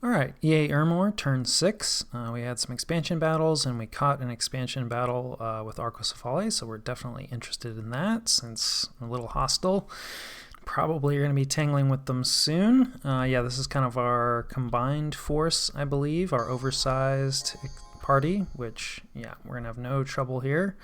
Alright, EA Ermor, turn 6. We had some expansion battles, and we caught an expansion battle with Arcocephali, so we're definitely interested in that, since a little hostile. Probably are going to be tangling with them soon. Yeah, this is kind of our combined force, I believe, our oversized party, which, yeah, we're going to have no trouble here.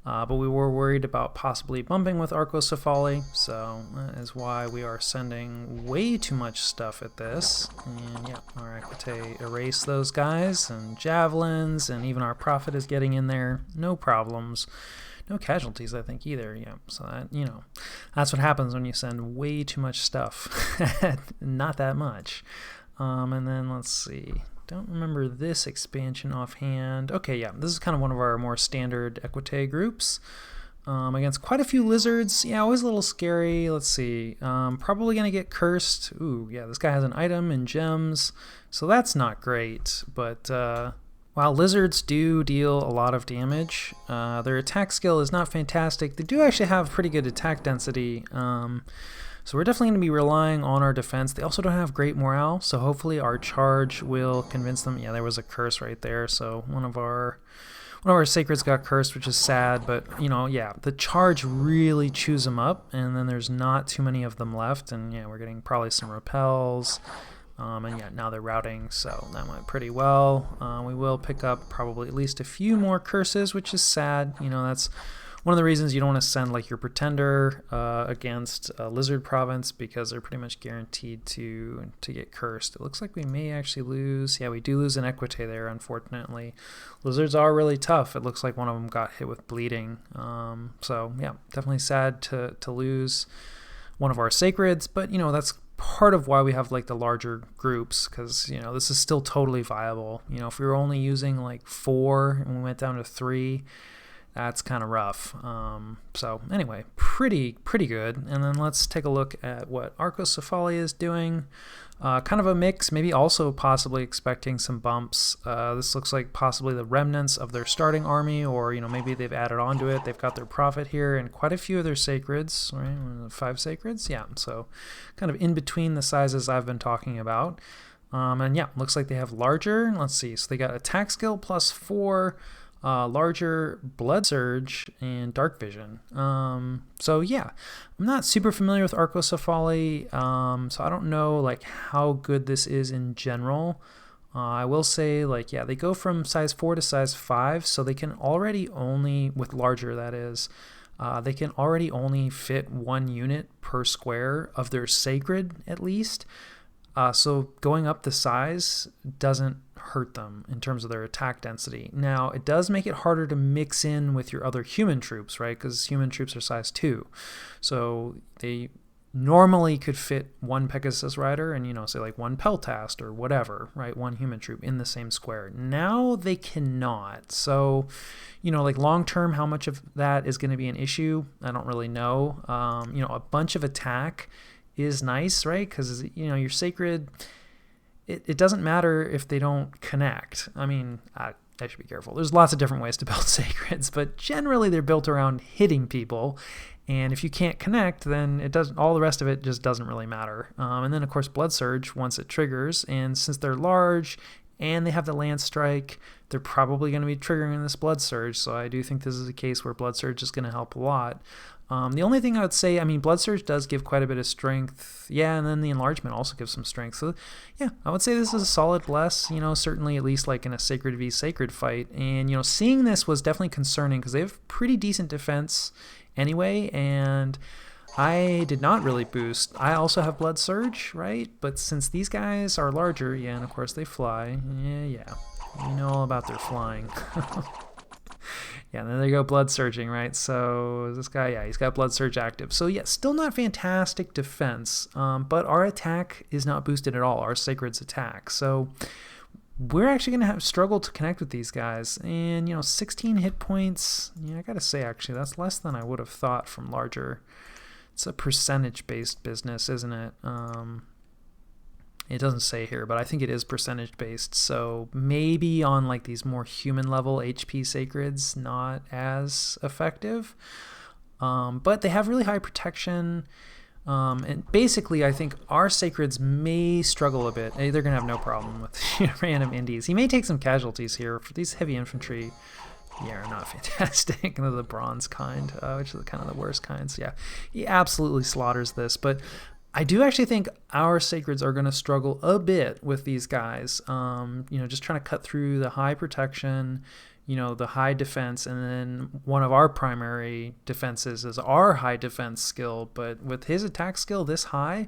But we were worried about possibly bumping with Arcocephali, so that is why we are sending way too much stuff at this. And yeah, our Equite erase those guys, and javelins, and even our Prophet is getting in there. No problems. No casualties, I think, either. Yeah, so that, you know, that's what happens when you send way too much stuff. Not that much. And then let's see. Don't remember this expansion offhand. Okay, yeah, this is kind of one of our more standard Equite groups. Against quite a few lizards. Yeah, always a little scary. Let's see. Probably going to get cursed. Ooh, yeah, this guy has an item and gems, so that's not great. But while lizards do deal a lot of damage, their attack skill is not fantastic. They do actually have pretty good attack density. So we're definitely going to be relying on our defense. They also don't have great morale, so hopefully our charge will convince them. Yeah, there was a curse right there, so one of our sacreds got cursed, which is sad, but, you know, yeah, the charge really chews them up, and then there's not too many of them left, and yeah, we're getting probably some repels, and yeah, now they're routing, so that went pretty well. We will pick up probably at least a few more curses, which is sad. You know, that's one of the reasons you don't want to send like your pretender against Lizard Province, because they're pretty much guaranteed to get cursed. It looks like we may actually lose. Yeah, we do lose an Equite there, unfortunately. Lizards are really tough. It looks like one of them got hit with bleeding. So yeah, definitely sad to lose one of our sacreds, but you know, that's part of why we have like the larger groups, because you know, this is still totally viable. You know, if we were only using like 4 and we went down to 3, that's kind of rough. So anyway, pretty good. And then let's take a look at what Arcocephali is doing. Kind of a mix, maybe also possibly expecting some bumps. This looks like possibly the remnants of their starting army, or you know, maybe they've added on to it. They've got their Prophet here and quite a few of their sacreds, right? 5 sacreds, yeah. So kind of in between the sizes I've been talking about. And yeah, looks like they have larger. Let's see. So they got attack skill plus 4. Larger blood surge and dark vision. So yeah, I'm not super familiar with Arcocephali, so I don't know like how good this is in general. I will say, like, yeah, they go from size 4 to size 5, so they can already only, with larger that is, they can already only fit 1 unit per square of their sacred at least. So going up the size doesn't hurt them in terms of their attack density. Now, it does make it harder to mix in with your other human troops, right? Because human troops are size 2. So they normally could fit 1 Pegasus Rider and, you know, say like 1 Peltast or whatever, right? 1 human troop in the same square. Now they cannot. So, you know, like long term, how much of that is going to be an issue? I don't really know. You know, a bunch of attack is nice, right? Because, you know, your sacred, it doesn't matter if they don't connect. I mean, I should be careful. There's lots of different ways to build sacreds, but generally they're built around hitting people. And if you can't connect, then it doesn't. All the rest of it just doesn't really matter. And then of course Blood Surge once it triggers, and since they're large and they have the Lance Strike, they're probably going to be triggering this Blood Surge. So I do think this is a case where Blood Surge is going to help a lot. The only thing I would say, I mean, Blood Surge does give quite a bit of strength. Yeah, and then the enlargement also gives some strength. So, yeah, I would say this is a solid bless, you know, certainly at least like in a Sacred v Sacred fight. And, you know, seeing this was definitely concerning because they have pretty decent defense anyway, and I did not really boost. I also have Blood Surge, right? But since these guys are larger, yeah, and of course they fly, yeah, you know all about their flying. Yeah, and then they go Blood Surging, right? So this guy, yeah, he's got Blood Surge active. So yeah, still not fantastic defense, but our attack is not boosted at all, our Sacred's attack. So we're actually going to have struggle to connect with these guys. And, you know, 16 hit points, yeah, I got to say, actually, that's less than I would have thought from larger. It's a percentage-based business, isn't it? It doesn't say here, but I think it is percentage based. So maybe on like these more human level HP sacreds, not as effective. But they have really high protection. And basically, I think our Sacreds may struggle a bit. They're going to have no problem with random indies. He may take some casualties here. For these heavy infantry, yeah, are not fantastic. The bronze kind, which are kind of the worst kinds. Yeah, he absolutely slaughters this. But I do actually think our Sacreds are going to struggle a bit with these guys. Just trying to cut through the high protection, the high defense, and then one of our primary defenses is our high defense skill. But with his attack skill this high,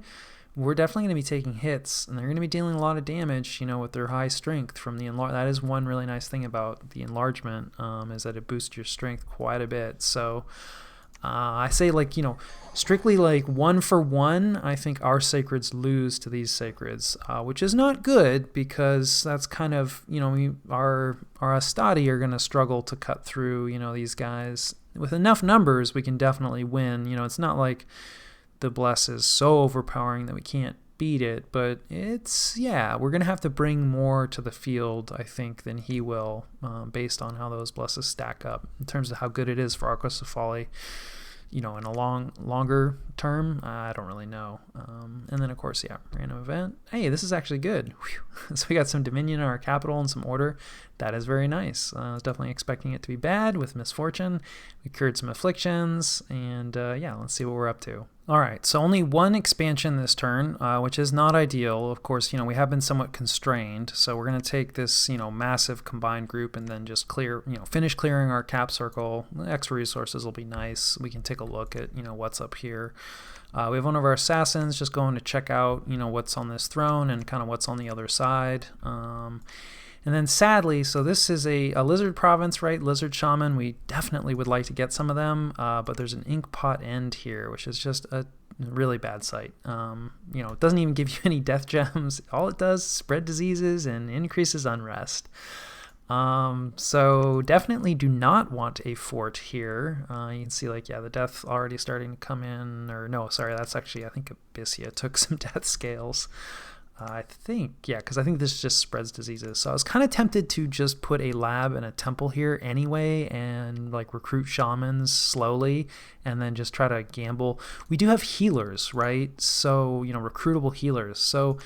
we're definitely going to be taking hits, and they're going to be dealing a lot of damage, with their high strength from the enlarge. That is one really nice thing about the enlargement, is that it boosts your strength quite a bit. So I say, strictly 1-for-1, I think our Sacreds lose to these Sacreds, which is not good, because that's kind of, our Astadi are going to struggle to cut through, these guys. With enough numbers, we can definitely win. It's not like the Bless is so overpowering that we can't beat it, but we're going to have to bring more to the field, I think, than he will, based on how those Blesses stack up in terms of how good it is for Arcos of Folly. In a longer term, I don't really know. And then, of course, random event. Hey, this is actually good. Whew. So we got some Dominion in our capital and some order. That is very nice. I was definitely expecting it to be bad with Misfortune. We cured some afflictions, and let's see what we're up to. All right, so only one expansion this turn, which is not ideal. Of course, we have been somewhat constrained, so we're going to take this, massive combined group and then just finish clearing our cap circle. The extra resources will be nice. We can take a look at, what's up here. We have one of our assassins just going to check out, what's on this throne and kind of what's on the other side. And then sadly, so this is a lizard province, right? Lizard shaman. We definitely would like to get some of them, but there's an ink pot end here, which is just a really bad sight. It doesn't even give you any death gems. All it does is spread diseases and increases unrest. So definitely do not want a fort here. You can see the death already starting to come in, or no, sorry, that's actually, I think Abyssia took some death scales. Because I think this just spreads diseases. So I was kind of tempted to just put a lab and a temple here anyway and recruit shamans slowly and then just try to gamble. We do have healers, right? So, recruitable healers. So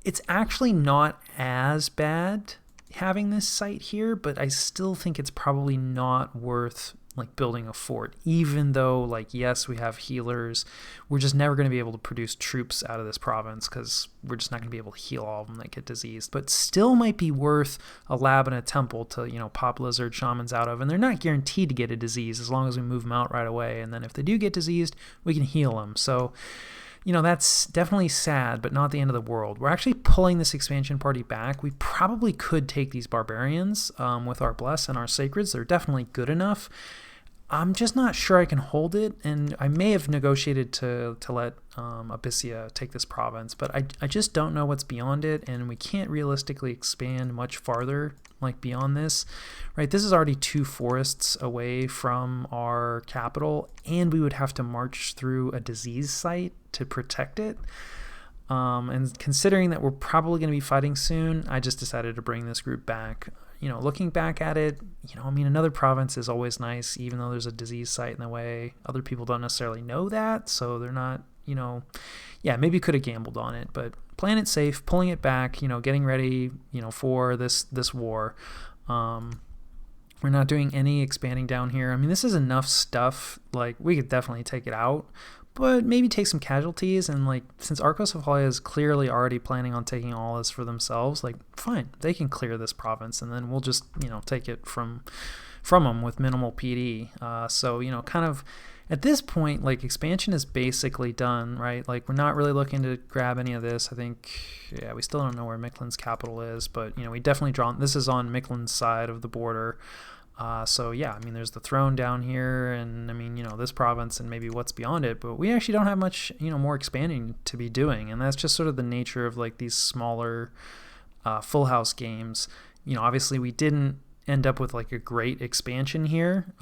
it's actually not as bad having this site here, but I still think it's probably not worth building a fort, even though yes, we have healers. We're just never going to be able to produce troops out of this province because we're just not going to be able to heal all of them that get diseased. But still might be worth a lab and a temple to pop lizard shamans out of, and they're not guaranteed to get a disease as long as we move them out right away, and then if they do get diseased, we can heal them. So that's definitely sad, but not the end of the world. We're actually pulling this expansion party back. We probably could take these barbarians with our Bless and our Sacreds. They're definitely good enough. I'm just not sure I can hold it, and I may have negotiated to let Abyssia take this province, but I just don't know what's beyond it, and we can't realistically expand much farther beyond this, right? This is already 2 forests away from our capital, and we would have to march through a disease site to protect it. And considering that we're probably going to be fighting soon, I just decided to bring this group back. Looking back at it, another province is always nice, even though there's a disease site in the way. Other people don't necessarily know that, so they're not, maybe could have gambled on it, but playing it safe, pulling it back, getting ready, for this war. We're not doing any expanding down here. I mean, this is enough stuff. We could definitely take it out, but maybe take some casualties. And since Arcos of Folly is clearly already planning on taking all this for themselves, fine, they can clear this province, and then we'll just take it from them with minimal PD. So kind of at this point, expansion is basically done, right? We're not really looking to grab any of this. I think we still don't know where Miquelin's capital is, but we definitely this is on Miquelin's side of the border. So there's the throne down here, and this province and maybe what's beyond it, but we actually don't have much, more expanding to be doing, and that's just sort of the nature of these smaller full house games. Obviously we didn't end up with a great expansion here.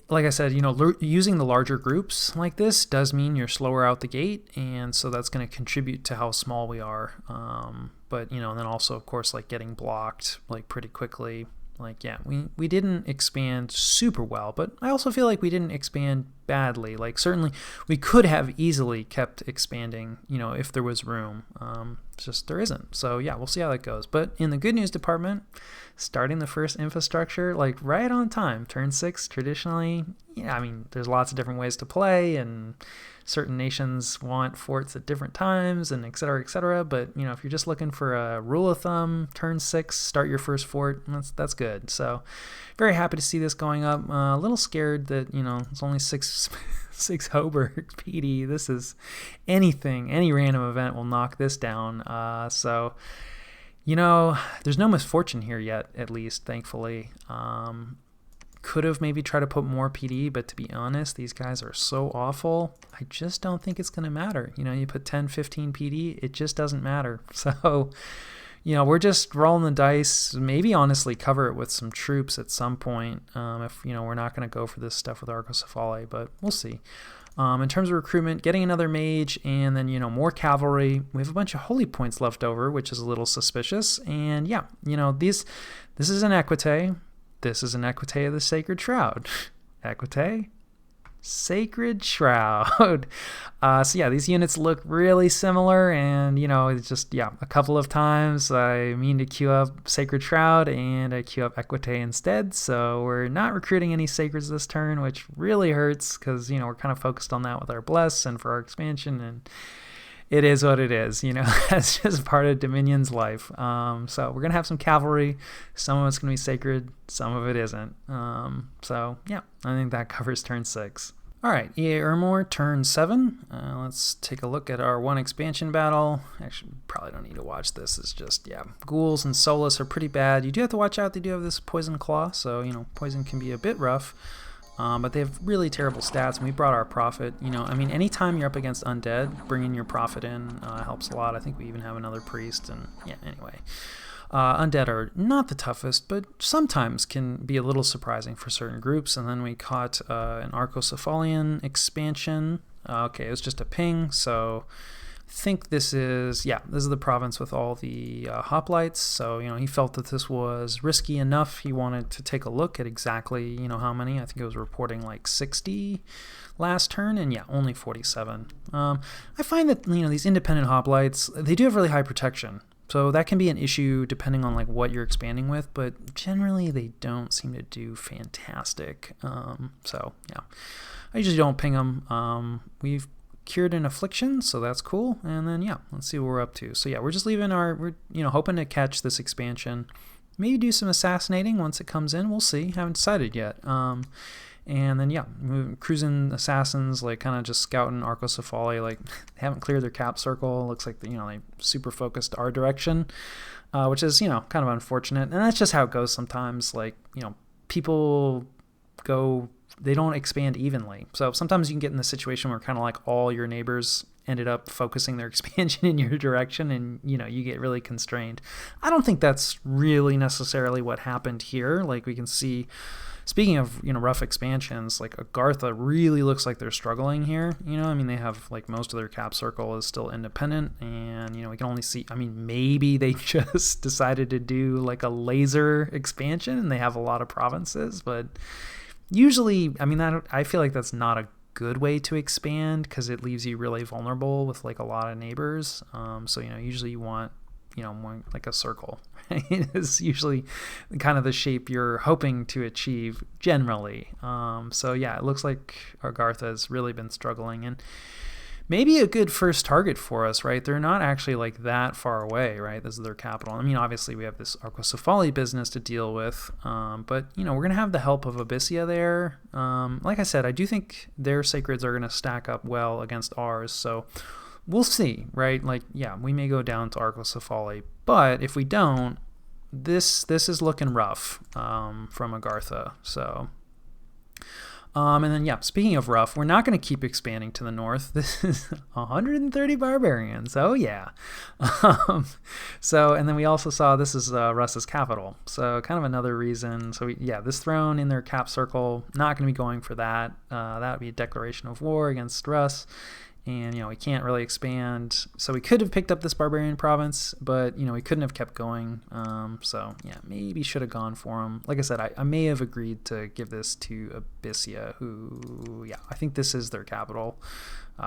Like I said, using the larger groups like this does mean you're slower out the gate, and so that's going to contribute to how small we are. But and then also, of course, getting blocked pretty quickly. We didn't expand super well, but I also feel we didn't expand badly. Like, certainly we could have easily kept expanding, if there was room. It's just there isn't. So yeah, we'll see how that goes. But in the good news department, starting the first infrastructure, like right on time. Turn 6 traditionally, there's lots of different ways to play, and certain nations want forts at different times, and et cetera, et cetera. But if you're just looking for a rule of thumb, turn 6, start your first fort. That's good. So very happy to see this going up. A little scared that it's only six Hoberg PD. This is any random event will knock this down. So there's no misfortune here yet, at least, thankfully. Could have maybe tried to put more PD, but to be honest, these guys are so awful. I just don't think it's going to matter. You put 10, 15 PD, it just doesn't matter. So, we're just rolling the dice, maybe honestly cover it with some troops at some point, if, we're not going to go for this stuff with Arcocephali, but we'll see. In terms of recruitment, getting another mage and then, more cavalry. We have a bunch of holy points left over, which is a little suspicious. And yeah, this is an equite. This is an equite of the Sacred Shroud. Equite, Sacred Shroud. So yeah, these units look really similar, and it's just, a couple of times I mean to queue up Sacred Shroud and I queue up equite instead. So we're not recruiting any sacreds this turn, which really hurts because we're kind of focused on that with our bless and for our expansion, and it is what it is, that's just part of Dominion's life. So we're going to have some cavalry. Some of it's going to be sacred. Some of it isn't. So yeah, I think that covers turn 6. All right, EA Ermor, turn 7. Let's take a look at our one expansion battle. Actually, probably don't need to watch this. It's just, ghouls and Solus are pretty bad. You do have to watch out. They do have this poison claw, so, poison can be a bit rough. But they have really terrible stats, and we brought our prophet. Anytime you're up against undead, bringing your prophet in helps a lot. I think we even have another priest, and yeah, anyway. Undead are not the toughest, but sometimes can be a little surprising for certain groups. And then we caught an Arcocephalian expansion. Okay, it was just a ping, so I think this is the province with all the hoplites. So, he felt that this was risky enough. He wanted to take a look at exactly, how many. I think it was reporting like 60 last turn, and only 47. I find that, these independent hoplites, they do have really high protection. So that can be an issue depending on what you're expanding with, but generally they don't seem to do fantastic. So yeah, I usually don't ping them. We've cured an affliction, so that's cool. And then let's see what we're up to. So yeah, we're just leaving we're hoping to catch this expansion. Maybe do some assassinating once it comes in. We'll see. Haven't decided yet. And then cruising assassins, kind of just scouting Arcocephali, they haven't cleared their cap circle. Looks like they super focused our direction, which is kind of unfortunate. And that's just how it goes sometimes. People go, they don't expand evenly. So sometimes you can get in the situation where kind of all your neighbors ended up focusing their expansion in your direction, and you get really constrained. I don't think that's really necessarily what happened here. We can see, speaking of rough expansions, Agartha really looks like they're struggling here. They have most of their cap circle is still independent, and we can only see, maybe they just decided to do a laser expansion and they have a lot of provinces, but usually I feel like that's not a good way to expand because it leaves you really vulnerable with a lot of neighbors. So usually you want more like a circle, right? It's usually kind of the shape you're hoping to achieve generally. So yeah, it looks like Agartha has really been struggling, and maybe a good first target for us, right? They're not actually that far away, right? This is their capital. Obviously we have this Arcocephali business to deal with, but we're going to have the help of Abyssia there. Like I said, I do think their sacreds are going to stack up well against ours, so we'll see, right? We may go down to Arcocephali, but if we don't, this is looking rough from Agartha. So and then speaking of rough, we're not going to keep expanding to the north. This is 130 barbarians. Oh yeah. So, and then we also saw this is Russ's capital. So kind of another reason. So this throne in their cap circle, not going to be going for that. That would be a declaration of war against Russ. And, we can't really expand. So we could have picked up this barbarian province, but, we couldn't have kept going. So, maybe should have gone for him. Like I said, I may have agreed to give this to Abyssia, who, yeah, I think this is their capital,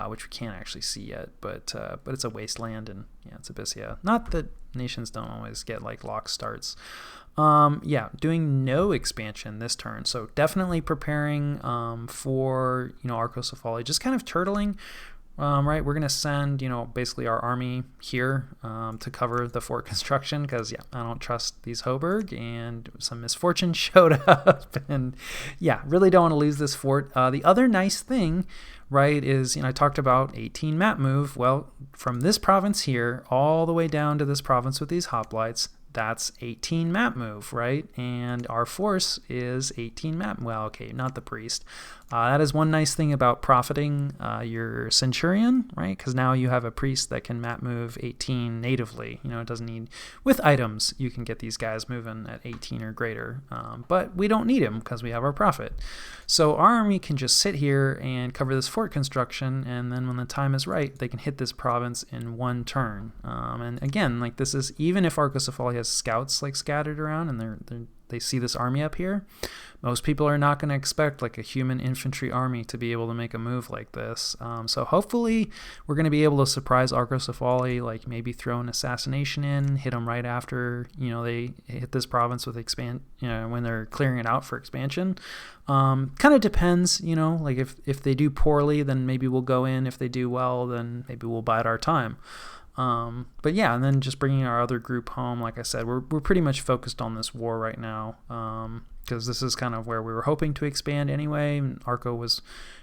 which we can't actually see yet, but it's a wasteland, and yeah, it's Abyssia. Not that nations don't always get like lock starts. Yeah, doing no expansion this turn, so definitely preparing for, Arcocephali, just kind of turtling. Right, we're going to send, basically our army here to cover the fort construction because, yeah, I don't trust these Hoburg, and some misfortune showed up, and, yeah, really don't want to lose this fort. The other nice thing, right, is, I talked about 18 map move. Well, from this province here all the way down to this province with these hoplites, that's 18 map move, right? And our force is 18 map. Well, okay, not the priest. That is one nice thing about profiting your centurion, right? Because now you have a priest that can map move 18 natively. It doesn't need, with items, you can get these guys moving at 18 or greater. But we don't need him because we have our prophet. So our army can just sit here and cover this fort construction, and then when the time is right, they can hit this province in one turn. And again, like this is, even if Arcocephali has scouts like scattered around and they see this army up here, most people are not going to expect like a human infantry army to be able to make a move like this. So hopefully we're going to be able to surprise Arcocephali, like maybe throw an assassination in, hit them right after they hit this province with when they're clearing it out for expansion. Kind of depends, like if they do poorly, then maybe we'll go in. If they do well, then maybe we'll bide our time. But yeah, and then just bringing our other group home. Like I said, we're pretty much focused on this war right now, because this is kind of where we were hoping to expand anyway. Arco was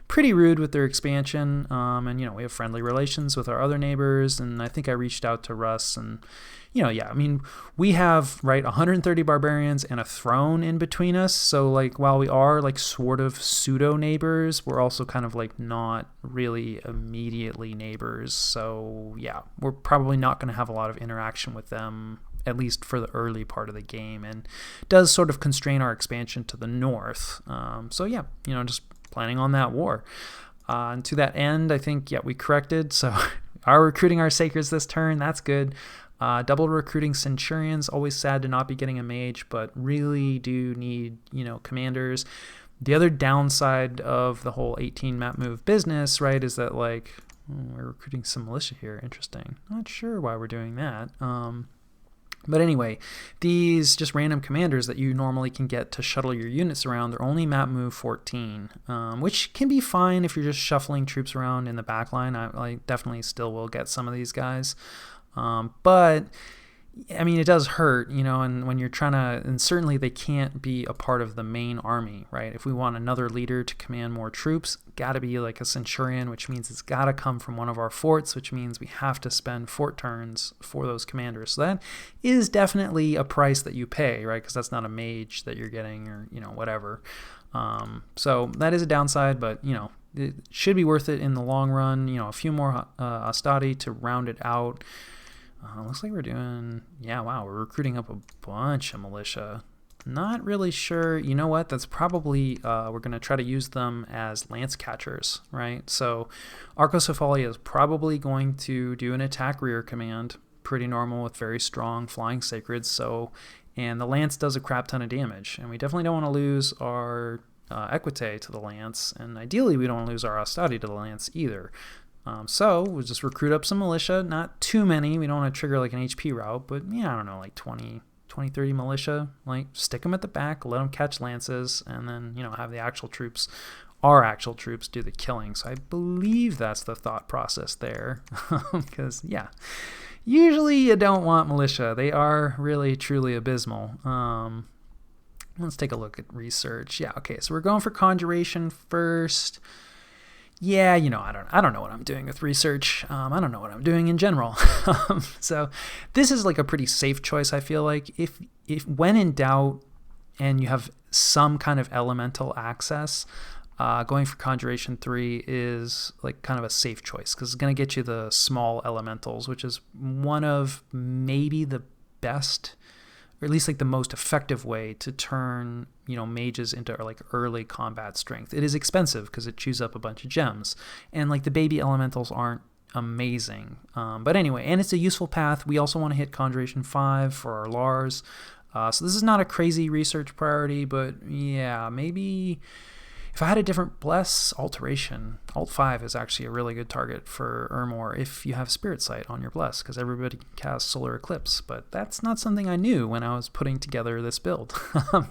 pretty rude with their expansion, and we have friendly relations with our other neighbors, and I think I reached out to Russ, and yeah, I mean, we have, right, 130 barbarians and a throne in between us. So, like, while we are, like, sort of pseudo neighbors, we're also kind of, like, not really immediately neighbors. So, yeah, we're probably not going to have a lot of interaction with them, at least for the early part of the game, and does sort of constrain our expansion to the north. So, yeah, just planning on that war. And to that end, I think, yeah, we corrected. So, are recruiting our sacreds this turn. That's good. Double recruiting centurions, always sad to not be getting a mage, but really do need, commanders. The other downside of the whole 18 map move business, right, is that, like, we're recruiting some militia here. Interesting. Not sure why we're doing that. But anyway, these just random commanders that you normally can get to shuttle your units around, they're only map move 14, which can be fine if you're just shuffling troops around in the back line. I definitely still will get some of these guys. But I mean, it does hurt, and when you're trying to, and certainly they can't be a part of the main army, right? If we want another leader to command more troops, got to be like a centurion, which means it's got to come from one of our forts, which means we have to spend fort turns for those commanders. So that is definitely a price that you pay, right? Because that's not a mage that you're getting, or, whatever. So that is a downside, but, it should be worth it in the long run. A few more Astadi to round it out. Looks like we're doing, yeah, wow, we're recruiting up a bunch of militia. Not really sure. You know what? That's probably, we're going to try to use them as lance catchers, right? So Arcocephali is probably going to do an attack rear command. Pretty normal with very strong flying sacreds. So, and the lance does a crap ton of damage. And we definitely don't want to lose our equite to the lance. And ideally, we don't want to lose our Astadi to the lance either. So we'll just recruit up some militia, not too many. We don't want to trigger like an HP route, but yeah, I don't know, like 20, 30 militia, like stick them at the back, let them catch lances, and then, have the actual troops, our actual troops, do the killing. So I believe that's the thought process there, because yeah, usually you don't want militia. They are really, truly abysmal. Let's take a look at research. Yeah. Okay. So we're going for conjuration first. Yeah, I don't know what I'm doing with research. I don't know what I'm doing in general. So this is like a pretty safe choice, I feel like. If when in doubt and you have some kind of elemental access, going for Conjuration 3 is like kind of a safe choice because it's going to get you the small elementals, which is one of maybe the best, or at least like the most effective way to turn, mages into like early combat strength. It is expensive because it chews up a bunch of gems, and like the baby elementals aren't amazing. But anyway, and it's a useful path. We also want to hit Conjuration 5 for our Lars. So this is not a crazy research priority, but yeah, maybe If I had a different bless, alteration, alt 5 is actually a really good target for Ermor if you have Spirit Sight on your bless, because everybody casts Solar Eclipse, but that's not something I knew when I was putting together this build.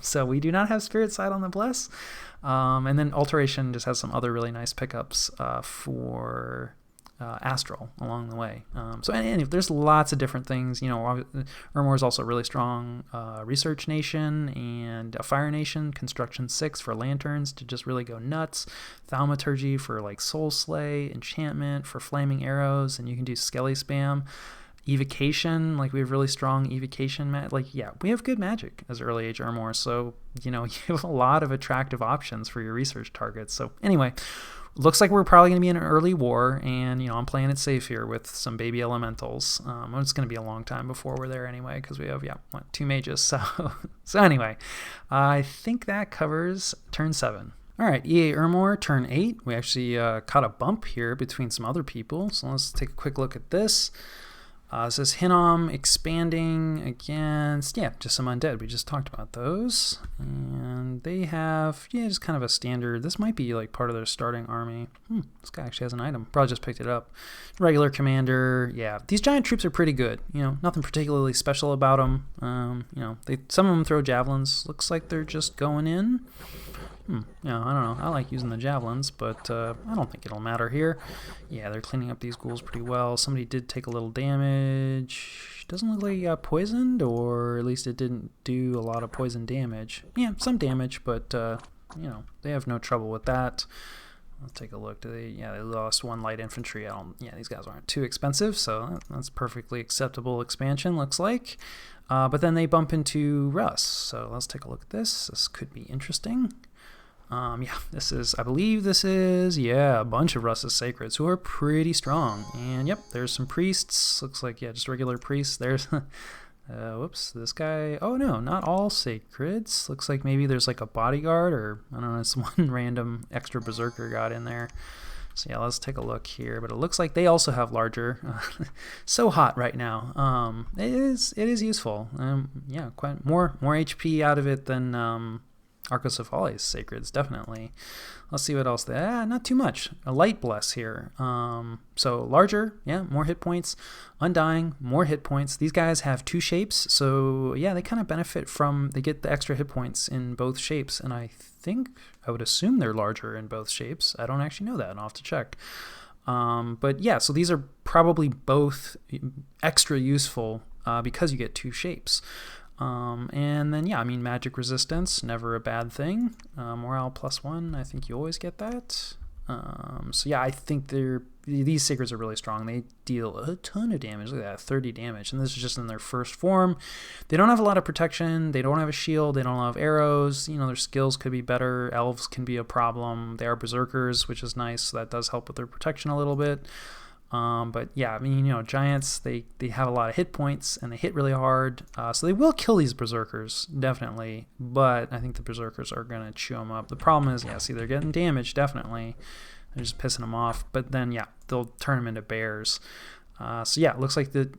So we do not have Spirit Sight on the bless, and then alteration just has some other really nice pickups for astral along the way. So anyway, there's lots of different things. Ermor is also a really strong research nation and a fire nation. Construction 6 for lanterns to just really go nuts. Thaumaturgy for like soul slay. Enchantment for flaming arrows, and you can do skelly spam. Evocation, like we have really strong evocation. We have good magic as early age Ermor. So you have a lot of attractive options for your research targets. So anyway. Looks like we're probably going to be in an early war, and I'm playing it safe here with some baby elementals. It's going to be a long time before we're there anyway, because we have 2 mages. So anyway, I think that covers turn 7. All right, EA Ermor, turn 8. We actually caught a bump here between some other people, so let's take a quick look at this. This is Hinnom expanding against, just some undead. We just talked about those. And they have, just kind of a standard. This might be like part of their starting army. This guy actually has an item. Probably just picked it up. Regular commander. These giant troops are pretty good. Nothing particularly special about them. Some of them throw javelins. Looks like they're just going in. I don't know. I like using the javelins, but I don't think it'll matter here. They're cleaning up these ghouls pretty well. Somebody did take a little damage. Doesn't look like he got poisoned, or at least it didn't do a lot of poison damage. Some damage, but they have no trouble with that. Let's take a look. They lost 1 light infantry. These guys aren't too expensive, so that's perfectly acceptable expansion, looks like. But then they bump into Russ, so let's take a look at this. This could be interesting. I believe this is, a bunch of Russ's Sacreds who are pretty strong. And there's some priests. Looks like, just regular priests. There's, whoops, this guy. Oh no, not all Sacreds. Looks like maybe there's like a bodyguard, or I don't know, some one random extra berserker got in there. So let's take a look here. But it looks like they also have larger. So hot right now. It is useful. Quite more HP out of it than Arcocephales Sacreds, definitely. Let's see what else. Not too much. A light bless here. So larger, more hit points. Undying, more hit points. These guys have 2 shapes, so they kind of benefit from, they get the extra hit points in both shapes, and I would assume they're larger in both shapes. I don't actually know that. I'll have to check. So these are probably both extra useful because you get 2 shapes. And then, magic resistance, never a bad thing. Morale +1, I think you always get that. I think these Sacreds are really strong. They deal a ton of damage. Look at that, 30 damage. And this is just in their first form. They don't have a lot of protection. They don't have a shield. They don't have arrows. Their skills could be better. Elves can be a problem. They are berserkers, which is nice. So that does help with their protection a little bit. Giants, they have a lot of hit points and they hit really hard. So they will kill these berserkers, definitely. But I think the berserkers are going to chew them up. The problem is, they're getting damaged, definitely. They're just pissing them off. But then, they'll turn them into bears. It looks like the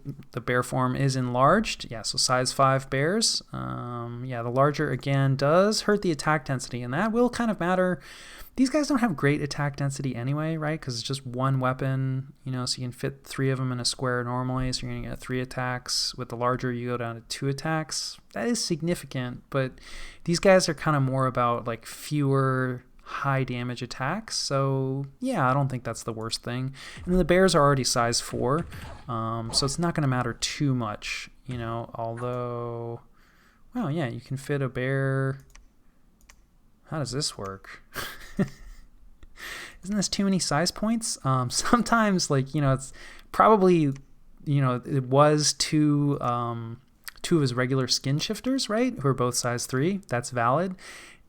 bear form is enlarged. So size 5 bears. The larger, again, does hurt the attack density. And that will kind of matter. These guys don't have great attack density anyway, right? Because it's just 1 weapon, so you can fit 3 of them in a square normally, so you're going to get 3 attacks. With the larger, you go down to 2 attacks. That is significant, but these guys are kind of more about like fewer high damage attacks, so I don't think that's the worst thing. And then the bears are already size 4, so it's not going to matter too much, although, you can fit a bear. How does this work? Isn't this too many size points? Sometimes, it's probably, it was 2 of his regular skin shifters, right? Who are both size 3. That's valid.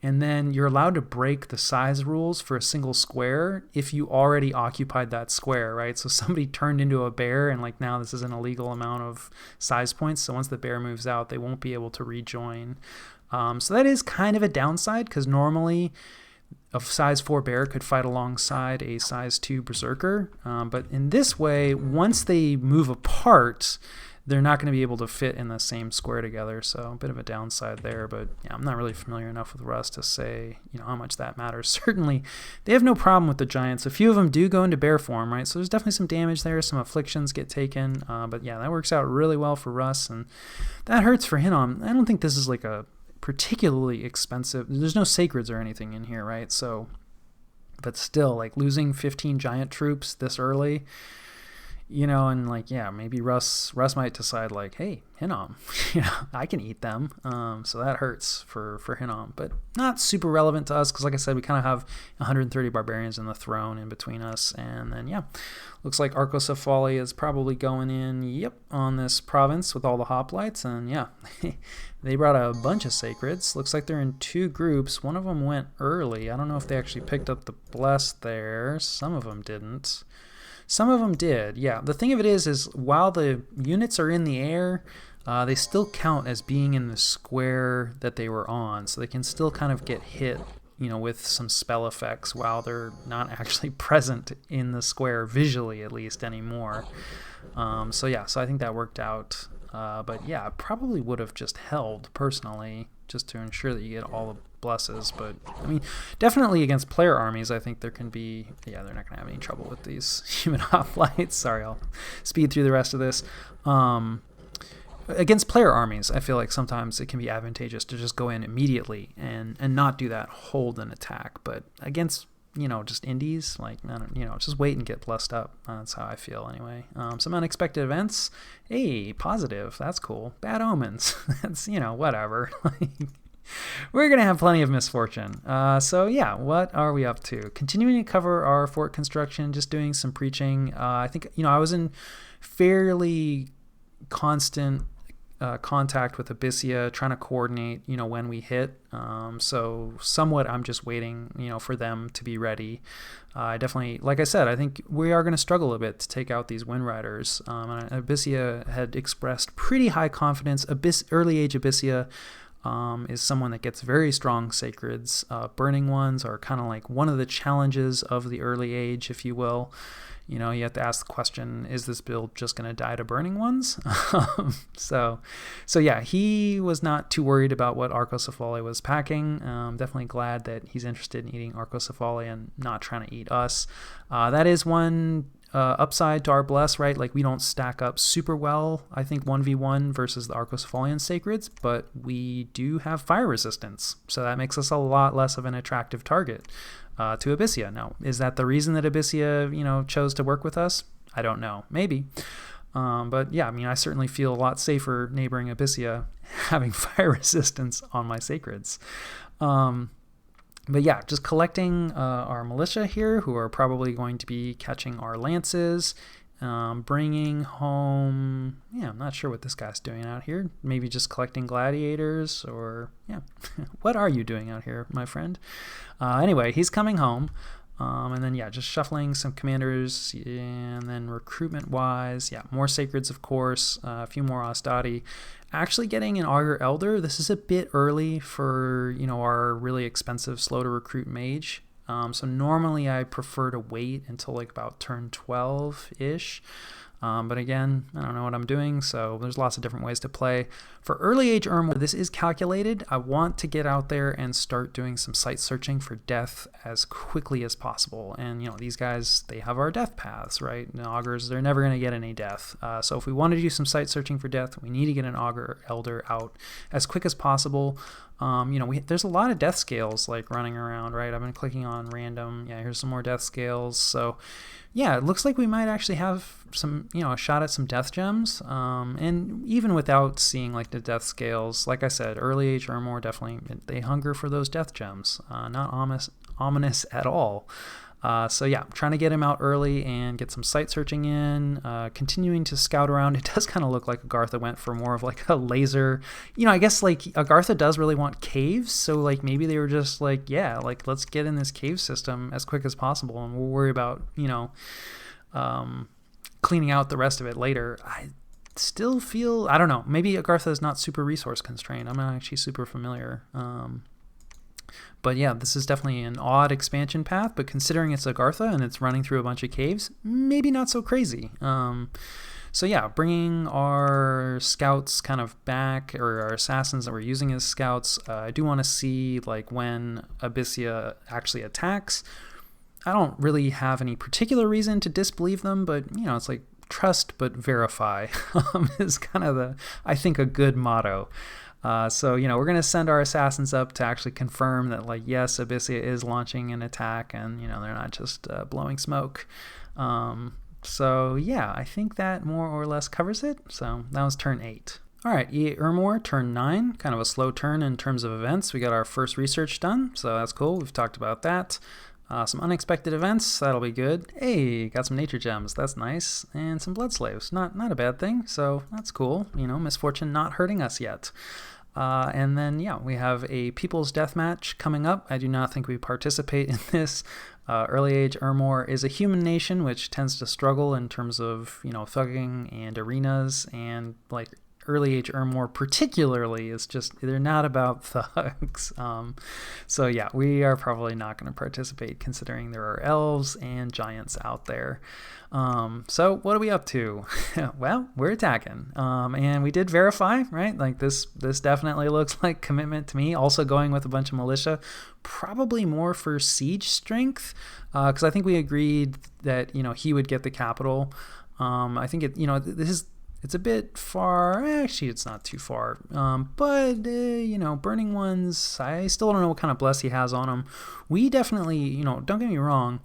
And then you're allowed to break the size rules for a single square if you already occupied that square, right? So somebody turned into a bear, and now this is an illegal amount of size points. So once the bear moves out, they won't be able to rejoin. So that is kind of a downside, because normally a size 4 bear could fight alongside a size 2 berserker. But in this way, once they move apart, they're not going to be able to fit in the same square together, so a bit of a downside there. But yeah, I'm not really familiar enough with Rust to say, how much that matters. Certainly, they have no problem with the giants. A few of them do go into bear form, right? So there's definitely some damage there. Some afflictions get taken, but yeah, that works out really well for Rust, and that hurts for Hinnom. I don't think this is like a particularly expensive. There's no sacreds or anything in here, right? So, but still, like losing 15 giant troops this early. And like, yeah, maybe Russ might decide like, hey, Hinnom, I can eat them. So that hurts for Hinnom, but not super relevant to us because, like I said, we kind of have 130 barbarians in the throne in between us. And then, yeah, looks like Arcocephali is probably going in, on this province with all the hoplites. And yeah, they brought a bunch of sacreds. Looks like they're in 2 groups. One of them went early. I don't know if they actually picked up the blessed there. Some of them didn't. Some of them did, yeah. The thing of it is while the units are in the air, they still count as being in the square that they were on. So they can still kind of get hit, with some spell effects while they're not actually present in the square, visually at least, anymore. So I think that worked out. But yeah, I probably would have just held, personally, just to ensure that you get all the blesses. But I mean, definitely against player armies, I think there can be, they're not going to have any trouble with these human hoplites. Sorry, I'll speed through the rest of this. Against player armies, I feel like sometimes it can be advantageous to just go in immediately and not do that hold and attack. But against just indies, like, just wait and get blessed up. That's how I feel anyway. Some unexpected events. Hey, positive. That's cool. Bad omens. That's, whatever. We're going to have plenty of misfortune. So yeah, what are we up to? Continuing to cover our fort construction, just doing some preaching. I think, I was in fairly constant contact with Abyssia, trying to coordinate, when we hit. So somewhat I'm just waiting, for them to be ready. I definitely, like I said, I think we are going to struggle a bit to take out these Wind Riders. And Abyssia had expressed pretty high confidence. Early age Abyssia is someone that gets very strong sacreds. Burning ones are kind of like one of the challenges of the early age, if you will. You have to ask the question, is this build just going to die to burning ones? So yeah, he was not too worried about what Arcocephali was packing. Definitely glad that he's interested in eating Arcocephali and not trying to eat us. That is one upside to our bless, right? Like, we don't stack up super well, I think, 1v1 versus the Arcocephalian sacreds, but we do have fire resistance, so that makes us a lot less of an attractive target to Abyssia. Now, is that the reason that Abyssia, chose to work with us? I don't know. Maybe. But yeah, I mean, I certainly feel a lot safer neighboring Abyssia having fire resistance on my sacreds. But yeah, just collecting our militia here, who are probably going to be catching our lances, bringing home, I'm not sure what this guy's doing out here. Maybe just collecting gladiators, or, what are you doing out here, my friend? Anyway, he's coming home. And then, just shuffling some commanders, and then recruitment-wise, more sacreds, of course, a few more Ostati. Actually getting an Augur Elder, this is a bit early for, our really expensive, slow-to-recruit mage. So normally I prefer to wait until, like, about turn 12-ish. But again, I don't know what I'm doing, so there's lots of different ways to play. For early age Ermor, this is calculated. I want to get out there and start doing some site searching for death as quickly as possible. And, these guys, they have our death paths, right? And augurs, they're never going to get any death. So if we want to do some site searching for death, we need to get an Augur Elder out as quick as possible. There's a lot of death scales, like, running around, right? I've been clicking on random. Here's some more death scales. So yeah, it looks like we might actually have some, a shot at some death gems. And even without seeing, like, the death scales, like I said, early age Ermor, definitely, they hunger for those death gems. Not ominous at all. So yeah, trying to get him out early and get some site searching in, continuing to scout around. It does kind of look like Agartha went for more of like a laser, I guess, like, Agartha does really want caves. So, like, maybe they were just like, let's get in this cave system as quick as possible, and we'll worry about, cleaning out the rest of it later. I still feel, I don't know, maybe Agartha is not super resource constrained. I'm not actually super familiar. But yeah, this is definitely an odd expansion path, but considering it's Agartha and it's running through a bunch of caves, maybe not so crazy. So yeah, bringing our scouts kind of back, or our assassins that we're using as scouts, I do want to see like when Abyssia actually attacks. I don't really have any particular reason to disbelieve them, but it's like trust but verify is kind of I think a good motto. So we're going to send our assassins up to actually confirm that, like, yes, Abyssia is launching an attack, and they're not just blowing smoke. So yeah, I think that more or less covers it. So that was turn 8. All right, EA Ermor, turn 9, kind of a slow turn in terms of events. We got our first research done, so that's cool. We've talked about that. Some unexpected events, that'll be good. Hey, got some nature gems, that's nice. And some blood slaves, not a bad thing, so that's cool. Misfortune not hurting us yet. And then, yeah, we have a People's Deathmatch coming up. I do not think we participate in this. Early Age Ermor is a human nation, which tends to struggle in terms of, thugging and arenas, and like Early Age Ermor particularly is just, they're not about thugs. So yeah, we are probably not going to participate considering there are elves and giants out there. So what are we up to? Well, we're attacking. And we did verify, right? Like this definitely looks like commitment to me. Also going with a bunch of militia, probably more for siege strength, because I think we agreed that, he would get the capital. I think it's a bit far. Actually, it's not too far. But Burning Ones, I still don't know what kind of bless he has on him. We definitely, don't get me wrong,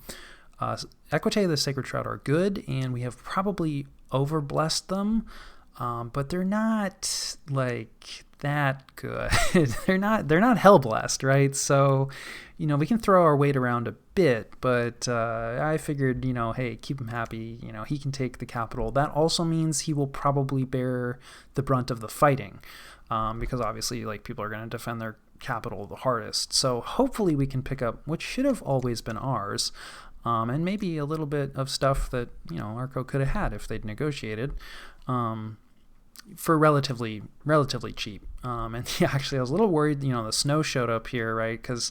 Equite of the Sacred Shroud are good, and we have probably over-blessed them, but they're not, like, that good. they're not hell-blessed, right? So, we can throw our weight around a bit, but I figured, hey, keep him happy. He can take the capital. That also means he will probably bear the brunt of the fighting, because obviously, like, people are going to defend their capital the hardest. So hopefully we can pick up what should have always been ours, and maybe a little bit of stuff that, Arco could have had if they'd negotiated, for relatively cheap. And yeah, actually, I was a little worried, the snow showed up here, right? Because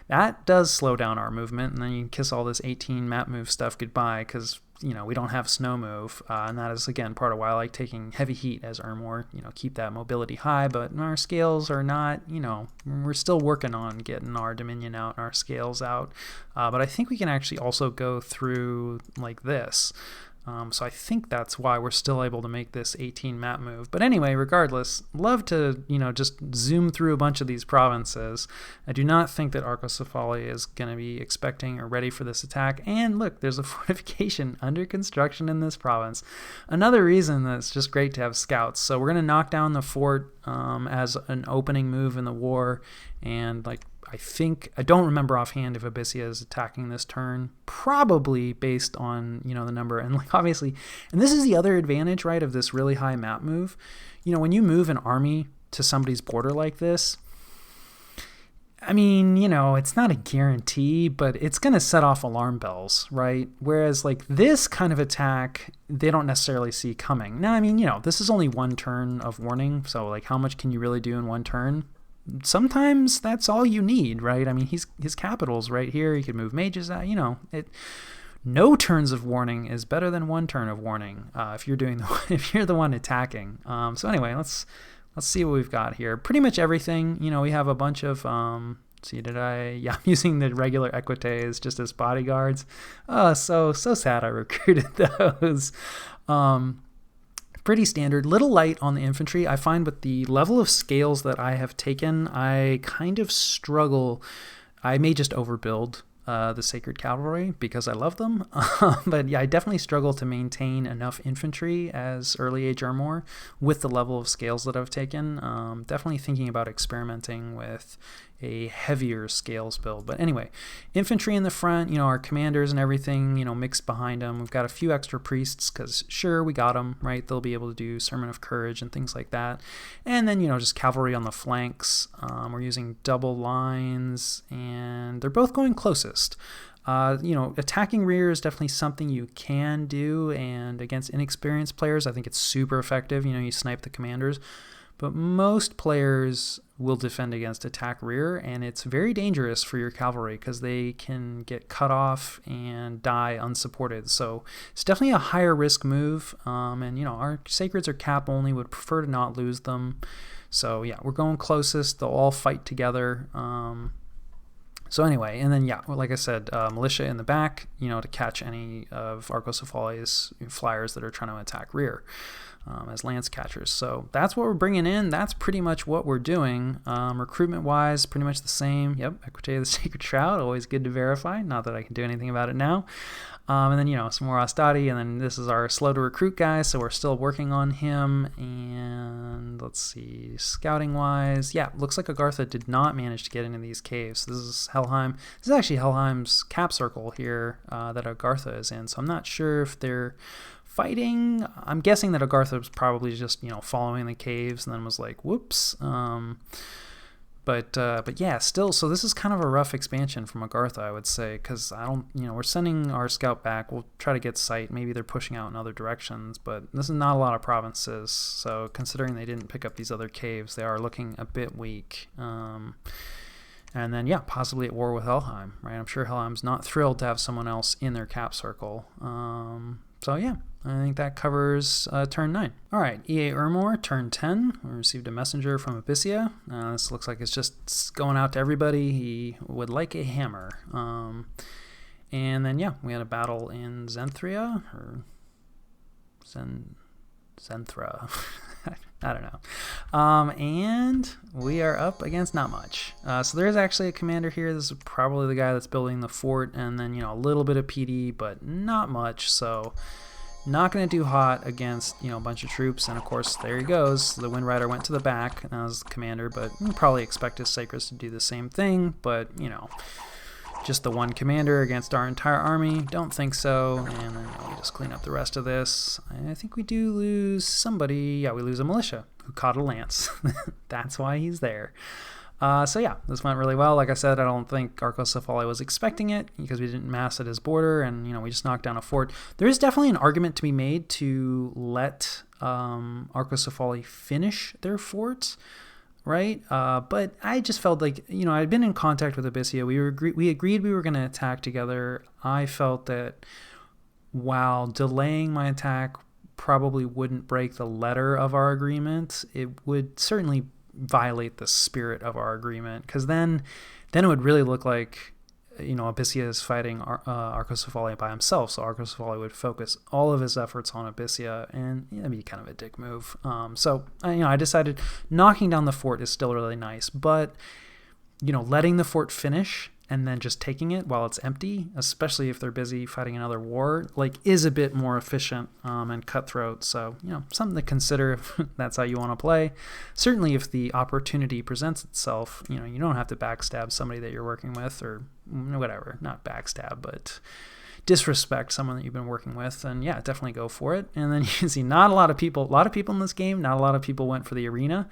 that does slow down our movement, and then you can kiss all this 18 map move stuff goodbye, because we don't have snow move, and that is, again, part of why I like taking heavy heat as Ermor, keep that mobility high, but our scales are not, we're still working on getting our Dominion out and our scales out, but I think we can actually also go through like this. So I think that's why we're still able to make this 18 map move. But anyway, regardless, love to, just zoom through a bunch of these provinces. I do not think that Arcocephali is going to be expecting or ready for this attack. And look, there's a fortification under construction in this province. Another reason that it's just great to have scouts. So we're going to knock down the fort as an opening move in the war. And I don't remember offhand if Abyssia is attacking this turn, probably based on, the number. And obviously, and this is the other advantage, right, of this really high map move. When you move an army to somebody's border like this, I mean, it's not a guarantee, but it's going to set off alarm bells, right? Whereas this kind of attack, they don't necessarily see coming. Now, I mean, this is only one turn of warning. So how much can you really do in one turn? Sometimes that's all you need, right? I mean, his capital's right here. He could move mages out. No turns of warning is better than one turn of warning if you're the one attacking. So anyway, let's see what we've got here. Pretty much everything. We have a bunch of. I'm using the regular Equites just as bodyguards. Oh, so sad. I recruited those. Pretty standard, little light on the infantry. I find with the level of scales that I have taken, I kind of struggle. I may just overbuild the Sacred Cavalry because I love them, but yeah, I definitely struggle to maintain enough infantry as Early Age Ermor with the level of scales that I've taken. Definitely thinking about experimenting with a heavier scales build. But anyway, infantry in the front, our commanders and everything, mixed behind them. We've got a few extra priests because sure, we got them, right? They'll be able to do Sermon of Courage and things like that. And then, just cavalry on the flanks. We're using double lines and they're both going closest. Attacking rear is definitely something you can do, and against inexperienced players, I think it's super effective. You snipe the commanders. but most players will defend against attack rear, and it's very dangerous for your cavalry because they can get cut off and die unsupported. So it's definitely a higher risk move, and our sacreds are cap only, would prefer to not lose them. So yeah, we're going closest. They'll all fight together. So anyway, and then like I said, militia in the back, to catch any of Arcocephali's flyers that are trying to attack rear. As lance catchers. So that's what we're bringing in. That's pretty much what we're doing. Recruitment wise, pretty much the same. Yep, Equite of the Sacred Shroud, always good to verify. Not that I can do anything about it now. And then, some more Ostati, and then this is our slow to recruit guy, so we're still working on him. And let's see, scouting wise, looks like Agartha did not manage to get into these caves. This is Helheim. This is actually Helheim's cap circle here that Agartha is in, so I'm not sure if they're fighting. I'm guessing that Agartha was probably just following the caves and then was like, whoops. But yeah, still, so this is kind of a rough expansion from Agartha, I would say, because we're sending our scout back. We'll try to get sight. Maybe they're pushing out in other directions, but this is not a lot of provinces. So considering they didn't pick up these other caves, they are looking a bit weak. And then, possibly at war with Helheim, right? I'm sure Helheim's not thrilled to have someone else in their cap circle. So yeah, I think that covers turn 9. All right, EA Ermor, turn 10. We received a messenger from Abyssia. This looks like it's just going out to everybody. He would like a hammer. And then, we had a battle in Zenthria, or Zenthra. I don't know. And we are up against not much. So there is actually a commander here. This is probably the guy that's building the fort, and then, a little bit of PD, but not much. So not going to do hot against, a bunch of troops. And of course, there he goes. The Wind Rider went to the back as commander, but you probably expect his Sacreds to do the same thing. But, just the one commander against our entire army? Don't think so. And then we just clean up the rest of this. I think we do lose somebody. Yeah, we lose a militia who caught a lance. That's why he's there. So yeah, this went really well. Like I said, I don't think Arcocephali was expecting it because we didn't mass at his border, and we just knocked down a fort. There is definitely an argument to be made to let Arcocephali finish their fort. Right? But I just felt like, I'd been in contact with Abyssia. We agreed we were going to attack together. I felt that while delaying my attack probably wouldn't break the letter of our agreement, it would certainly violate the spirit of our agreement, because then it would really look like, Abyssia is fighting Arcocephali by himself, so Arcocephali would focus all of his efforts on Abyssia, and that'd be kind of a dick move. So I decided knocking down the fort is still really nice, but letting the fort finish and then just taking it while it's empty, especially if they're busy fighting another war, is a bit more efficient and cutthroat. So, something to consider if that's how you want to play. Certainly if the opportunity presents itself, you don't have to backstab somebody that you're working with, or whatever, not backstab, but disrespect someone that you've been working with, and definitely go for it. And then you can see not a lot of people in this game, not a lot of people went for the arena.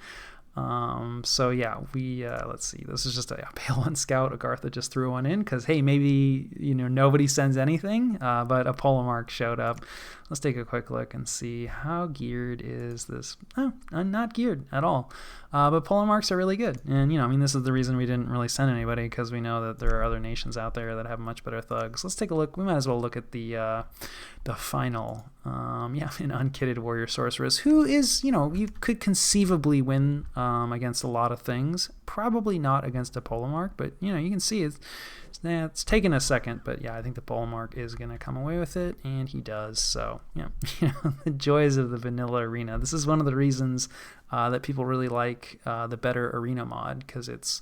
So yeah, we let's see, this is just a pale one scout. Agartha just threw one in because, hey, maybe nobody sends anything, but a Polemarch showed up. Let's take a quick look and see how geared is this. Oh, not geared at all. But Polemarchs are really good, and this is the reason we didn't really send anybody, because we know that there are other nations out there that have much better thugs. Let's take a look. We might as well look at the final an unkitted warrior sorceress, who is, you could conceivably win against a lot of things. Probably not against a Polemarch, but you can see it's taken a second, but I think the Polemarch is going to come away with it, and he does. So the joys of the vanilla arena. This is one of the reasons that people really like the better arena mod, because it's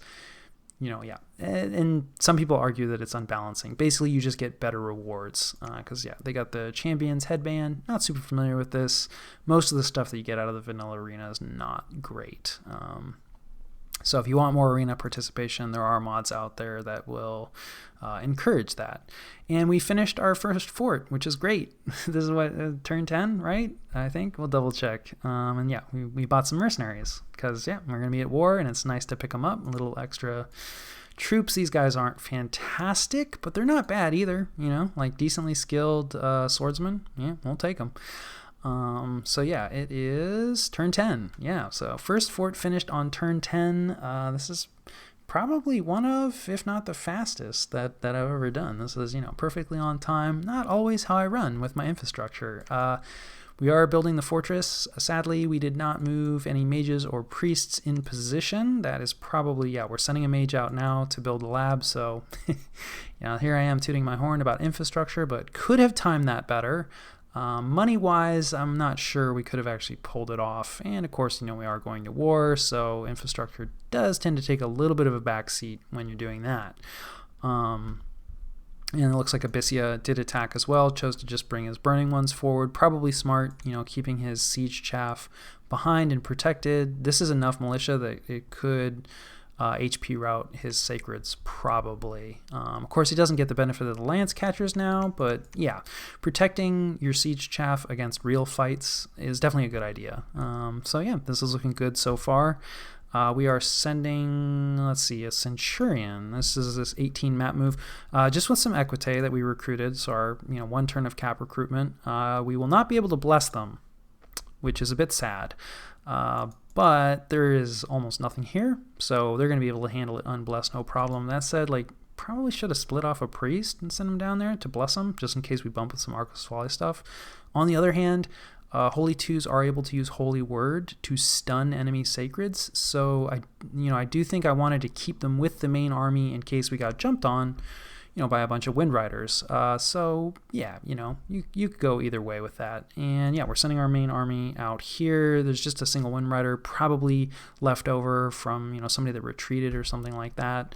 and some people argue that it's unbalancing. Basically, you just get better rewards because they got the champions headband. Not super familiar with this. Most of the stuff that you get out of the vanilla arena is not great. So if you want more arena participation, there are mods out there that will encourage that. And we finished our first fort, which is great. This is what, turn 10, right? I think. We'll double check. We bought some mercenaries because, we're going to be at war, and it's nice to pick them up. A little extra troops. These guys aren't fantastic, but they're not bad either. Decently skilled swordsmen. Yeah, we'll take them. So yeah, it is turn 10. Yeah, so first fort finished on turn 10. This is probably one of, if not the fastest that I've ever done. This is, perfectly on time. Not always how I run with my infrastructure. We are building the fortress. Sadly, we did not move any mages or priests in position. That is probably, yeah, we're sending a mage out now to build a lab. So here I am tooting my horn about infrastructure, but could have timed that better. Money-wise, I'm not sure we could have actually pulled it off. And of course, we are going to war, so infrastructure does tend to take a little bit of a backseat when you're doing that. And it looks like Abyssia did attack as well, chose to just bring his burning ones forward. Probably smart, keeping his siege chaff behind and protected. This is enough militia that it could HP route his sacreds, probably. Of course, he doesn't get the benefit of the lance catchers now, but yeah, protecting your siege chaff against real fights is definitely a good idea. So yeah, this is looking good so far. We are sending, let's see, a Centurion. This is this 18 map move, just with some Equite that we recruited. So our, one turn of cap recruitment. We will not be able to bless them, which is a bit sad. But there is almost nothing here, so they're going to be able to handle it unblessed, no problem. That said, probably should have split off a priest and sent him down there to bless him, just in case we bump with some Arcos Folly stuff. On the other hand, Holy Twos are able to use Holy Word to stun enemy sacreds, so I do think I wanted to keep them with the main army in case we got jumped on, by a bunch of Wind Riders. So yeah, you could go either way with that. And yeah, we're sending our main army out here. There's just a single Wind Rider, probably left over from, somebody that retreated or something like that.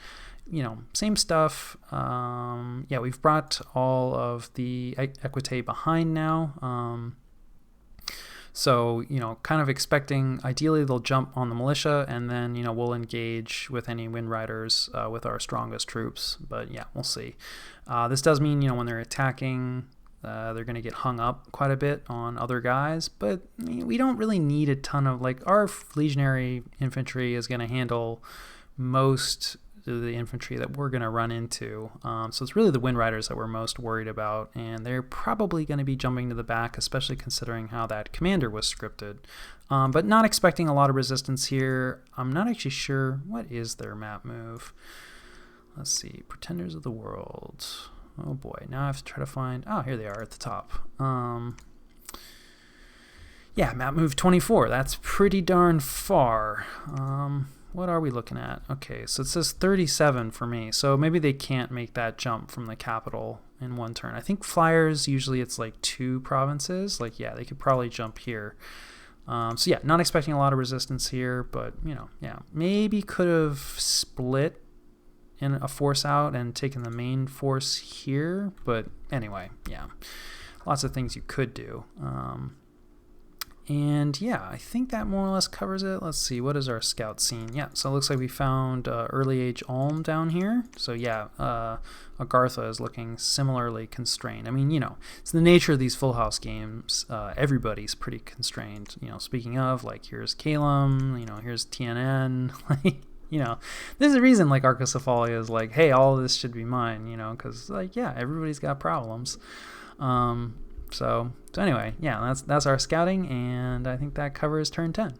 Same stuff. Yeah, we've brought all of the Equite behind now. So, kind of expecting, ideally they'll jump on the militia, and then, we'll engage with any Wind Riders with our strongest troops. But yeah, we'll see. This does mean, when they're attacking, they're going to get hung up quite a bit on other guys. But we don't really need a ton of, our legionary infantry is going to handle most the infantry that we're going to run into. So it's really the Wind Riders that we're most worried about, and they're probably going to be jumping to the back, especially considering how that commander was scripted. But not expecting a lot of resistance here. I'm not actually sure what is their map move. Let's see, Pretenders of the World. Oh boy, now I have to try to find, here they are at the top. Yeah, map move 24, that's pretty darn far. What are we looking at? Okay, so it says 37 for me, so maybe they can't make that jump from the capital in one turn. I think flyers, usually it's 2 provinces. Yeah, they could probably jump here. So yeah, not expecting a lot of resistance here, but, yeah, maybe could have split in a force out and taken the main force here, but anyway, yeah, lots of things you could do. And yeah, I think that more or less covers it. Let's see, what is our scout scene? Yeah, so it looks like we found early age Ulm down here. So yeah, Agartha is looking similarly constrained. I mean, it's the nature of these full house games. Everybody's pretty constrained. Speaking of, here's Calum, here's TNN. There's a reason Arcocephalia is hey, all of this should be mine, because yeah, everybody's got problems. So anyway, yeah, that's our scouting, and I think that covers turn 10.